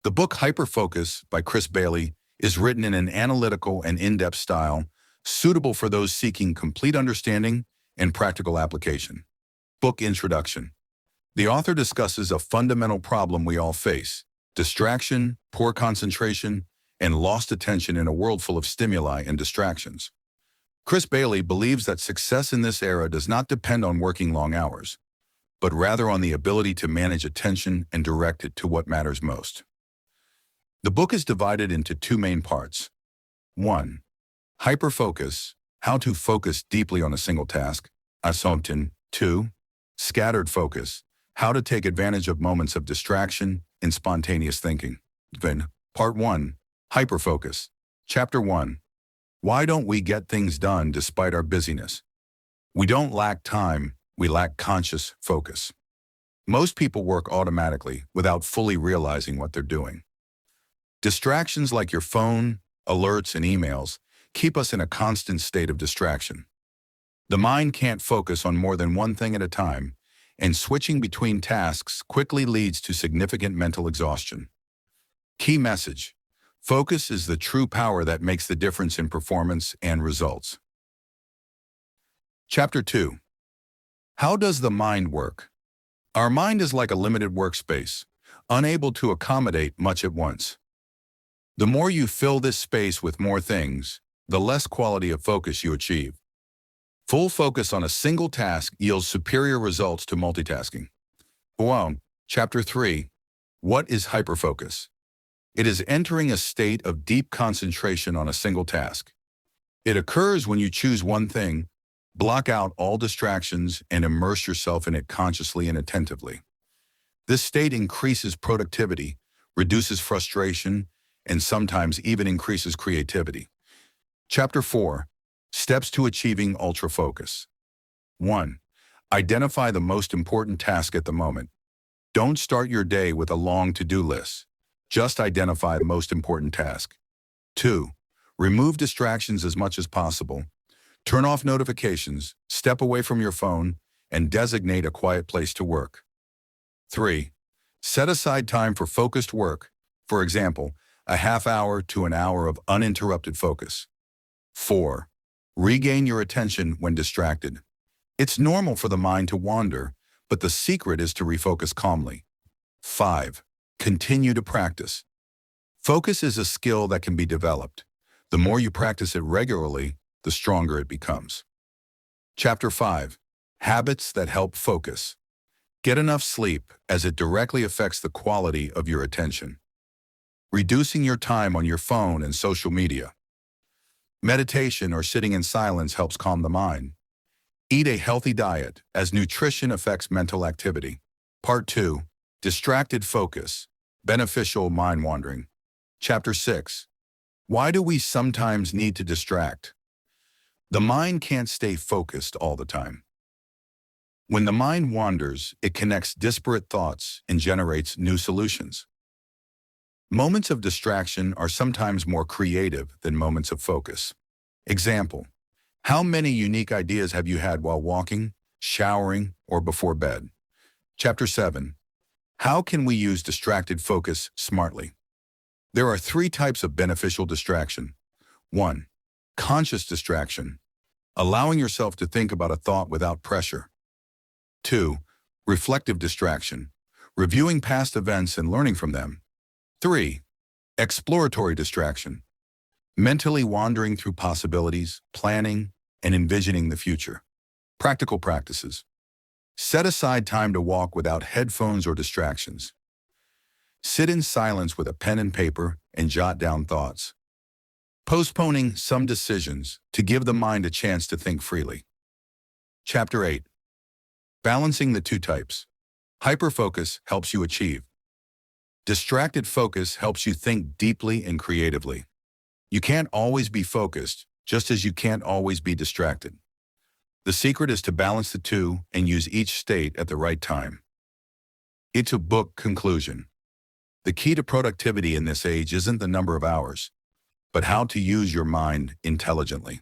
The book Hyperfocus by Chris Bailey is written in an analytical and in-depth style, suitable for those seeking complete understanding and practical application. Book Introduction. The author discusses a fundamental problem we all face: distraction, poor concentration, and lost attention in a world full of stimuli and distractions. Chris Bailey believes that success in this era does not depend on working long hours, but rather on the ability to manage attention and direct it to what matters most. The book is divided into two main parts. 1. Hyperfocus, how to focus deeply on a single task. Assumption. 2. Scattered focus, how to take advantage of moments of distraction and spontaneous thinking. Then, Part 1. Hyperfocus. Chapter 1. Why don't we get things done despite our busyness? We don't lack time, we lack conscious focus. Most people work automatically without fully realizing what they're doing. Distractions like your phone, alerts, and emails keep us in a constant state of distraction. The mind can't focus on more than one thing at a time, and switching between tasks quickly leads to significant mental exhaustion. Key message: focus is the true power that makes the difference in performance and results. Chapter 2. How does the mind work? Our mind is like a limited workspace, unable to accommodate much at once. The more you fill this space with more things, the less quality of focus you achieve. Full focus on a single task yields superior results to multitasking. Chapter 3. What is hyperfocus? It is entering a state of deep concentration on a single task. It occurs when you choose one thing, block out all distractions, and immerse yourself in it consciously and attentively. This state increases productivity, reduces frustration, and sometimes even increases creativity. Chapter 4. Steps to achieving ultra-focus. 1. Identify the most important task at the moment. Don't start your day with a long to-do list. Just identify the most important task. 2. Remove distractions as much as possible. Turn off notifications, step away from your phone, and designate a quiet place to work. 3. Set aside time for focused work, for example, a half hour to an hour of uninterrupted focus. 4. Regain your attention when distracted. It's normal for the mind to wander, but the secret is to refocus calmly. 5. Continue to practice. Focus is a skill that can be developed. The more you practice it regularly, the stronger it becomes. Chapter 5. Habits that help focus. Get enough sleep, as it directly affects the quality of your attention. Reducing your time on your phone and social media. Meditation or sitting in silence helps calm the mind. Eat a healthy diet, as nutrition affects mental activity. Part 2. Distracted focus, beneficial mind wandering. Chapter 6. Why do we sometimes need to distract? The mind can't stay focused all the time. When the mind wanders, it connects disparate thoughts and generates new solutions. Moments of distraction are sometimes more creative than moments of focus. Example: how many unique ideas have you had while walking, showering, or before bed? Chapter 7. How can we use distracted focus smartly? There are 3 types of beneficial distraction. 1. Conscious distraction, allowing yourself to think about a thought without pressure. 2. Reflective distraction, reviewing past events and learning from them. 3. Exploratory distraction, mentally wandering through possibilities, planning, and envisioning the future. Practical practices. Set aside time to walk without headphones or distractions. Sit in silence with a pen and paper and jot down thoughts. Postponing some decisions to give the mind a chance to think freely. Chapter 8. Balancing the 2 types. Hyperfocus helps you achieve. Distracted focus helps you think deeply and creatively. You can't always be focused, just as you can't always be distracted. The secret is to balance the 2 and use each state at the right time. It's a book conclusion. The key to productivity in this age isn't the number of hours, but how to use your mind intelligently.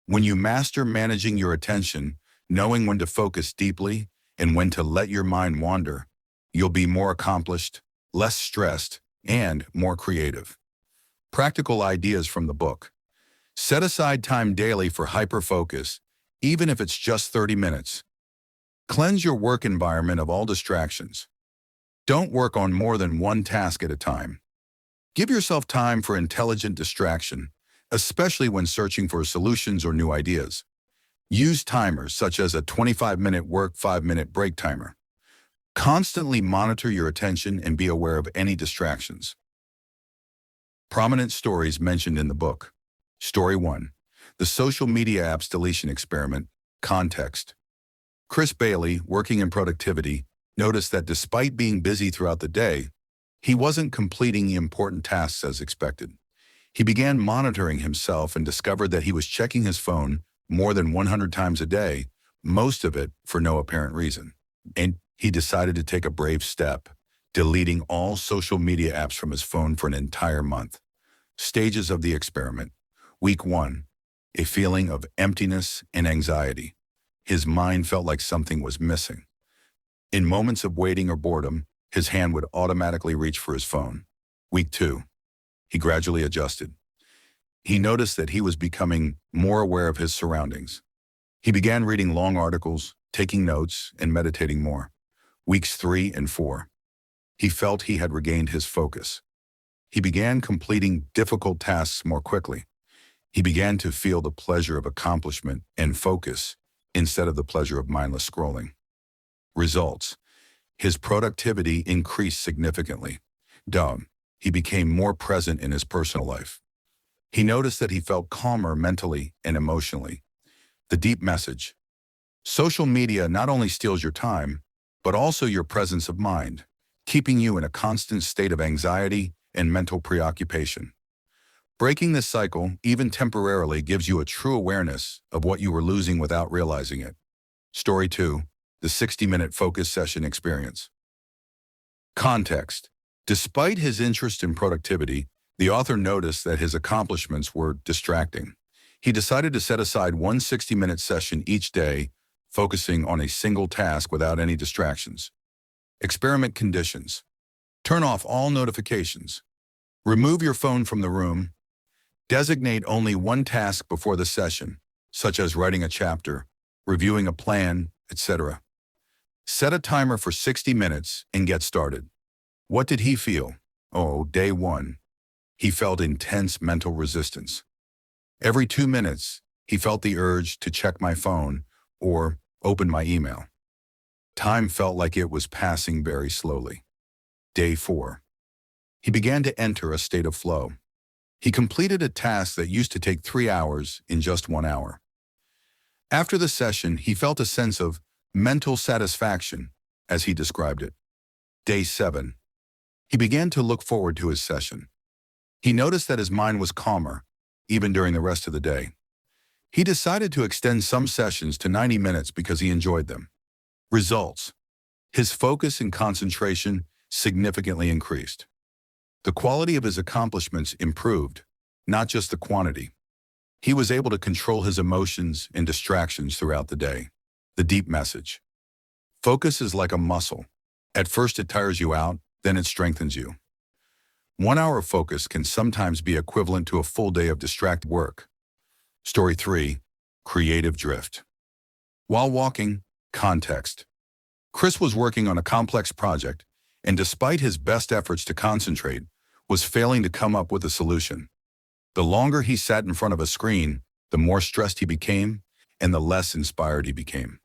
When you master managing your attention, knowing when to focus deeply and when to let your mind wander, you'll be more accomplished, less stressed, and more creative. Practical ideas from the book. Set aside time daily for hyperfocus, even if it's just 30 minutes. Cleanse your work environment of all distractions. Don't work on more than one task at a time. Give yourself time for intelligent distraction, especially when searching for solutions or new ideas. Use timers such as a 25-minute work, 5-minute break timer. Constantly monitor your attention and be aware of any distractions. Prominent stories mentioned in the book. Story 1. The Social Media Apps Deletion Experiment. Context. Chris Bailey, working in productivity, noticed that despite being busy throughout the day, he wasn't completing the important tasks as expected. He began monitoring himself and discovered that he was checking his phone more than 100 times a day, most of it for no apparent reason. And he decided to take a brave step, deleting all social media apps from his phone for an entire month. Stages of the experiment. Week 1. A feeling of emptiness and anxiety. His mind felt like something was missing. In moments of waiting or boredom, his hand would automatically reach for his phone. Week 2. He gradually adjusted. He noticed that he was becoming more aware of his surroundings. He began reading long articles, taking notes, and meditating more. Weeks 3 and 4. He felt he had regained his focus. He began completing difficult tasks more quickly. He began to feel the pleasure of accomplishment and focus instead of the pleasure of mindless scrolling. Results. His productivity increased significantly. He became more present in his personal life. He noticed that he felt calmer mentally and emotionally. The deep message. Social media not only steals your time, but also your presence of mind, keeping you in a constant state of anxiety and mental preoccupation. Breaking this cycle, even temporarily, gives you a true awareness of what you were losing without realizing it. Story 2. The 60-minute focus session experience. Context. Despite his interest in productivity, the author noticed that his accomplishments were distracting. He decided to set aside one 60-minute session each day, focusing on a single task without any distractions. Experiment conditions. Turn off all notifications. Remove your phone from the room. Designate only one task before the session, such as writing a chapter, reviewing a plan, etc. Set a timer for 60 minutes and get started. What did he feel? Day 1. He felt intense mental resistance. Every 2 minutes, he felt the urge to check my phone or open my email. Time felt like it was passing very slowly. Day 4. He began to enter a state of flow. He completed a task that used to take 3 hours in just 1 hour. After the session, he felt a sense of mental satisfaction, as he described it. Day 7. He began to look forward to his session. He noticed that his mind was calmer, even during the rest of the day. He decided to extend some sessions to 90 minutes because he enjoyed them. Results. His focus and concentration significantly increased. The quality of his accomplishments improved, not just the quantity. He was able to control his emotions and distractions throughout the day. The deep message. Focus is like a muscle. At first it tires you out, then it strengthens you. 1 hour of focus can sometimes be equivalent to a full day of distracted work. Story 3. Creative drift. While walking, context. Chris was working on a complex project, and despite his best efforts to concentrate, was failing to come up with a solution. The longer he sat in front of a screen, the more stressed he became, and the less inspired he became.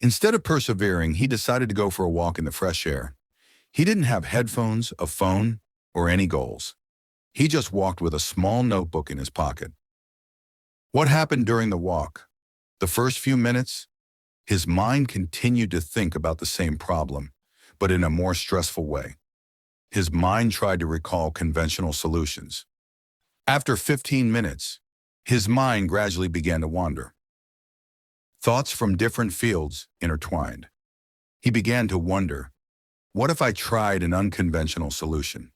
Instead of persevering, he decided to go for a walk in the fresh air. He didn't have headphones, a phone, or any goals. He just walked with a small notebook in his pocket. What happened during the walk? The first few minutes, his mind continued to think about the same problem, but in a more stressful way. His mind tried to recall conventional solutions. After 15 minutes, his mind gradually began to wander. Thoughts from different fields intertwined. He began to wonder, what if I tried an unconventional solution?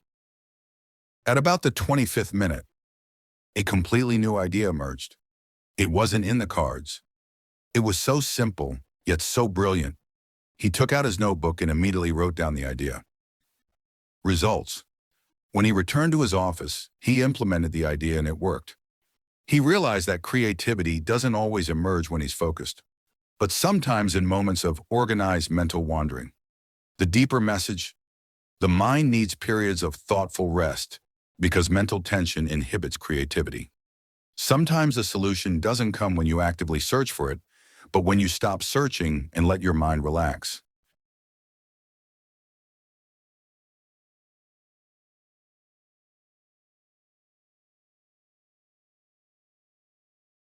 At about the 25th minute, a completely new idea emerged. It wasn't in the cards. It was so simple, yet so brilliant. He took out his notebook and immediately wrote down the idea. Results. When he returned to his office, he implemented the idea and it worked. He realized that creativity doesn't always emerge when he's focused, but sometimes in moments of organized mental wandering. The deeper message: the mind needs periods of thoughtful rest because mental tension inhibits creativity. Sometimes the solution doesn't come when you actively search for it, but when you stop searching and let your mind relax.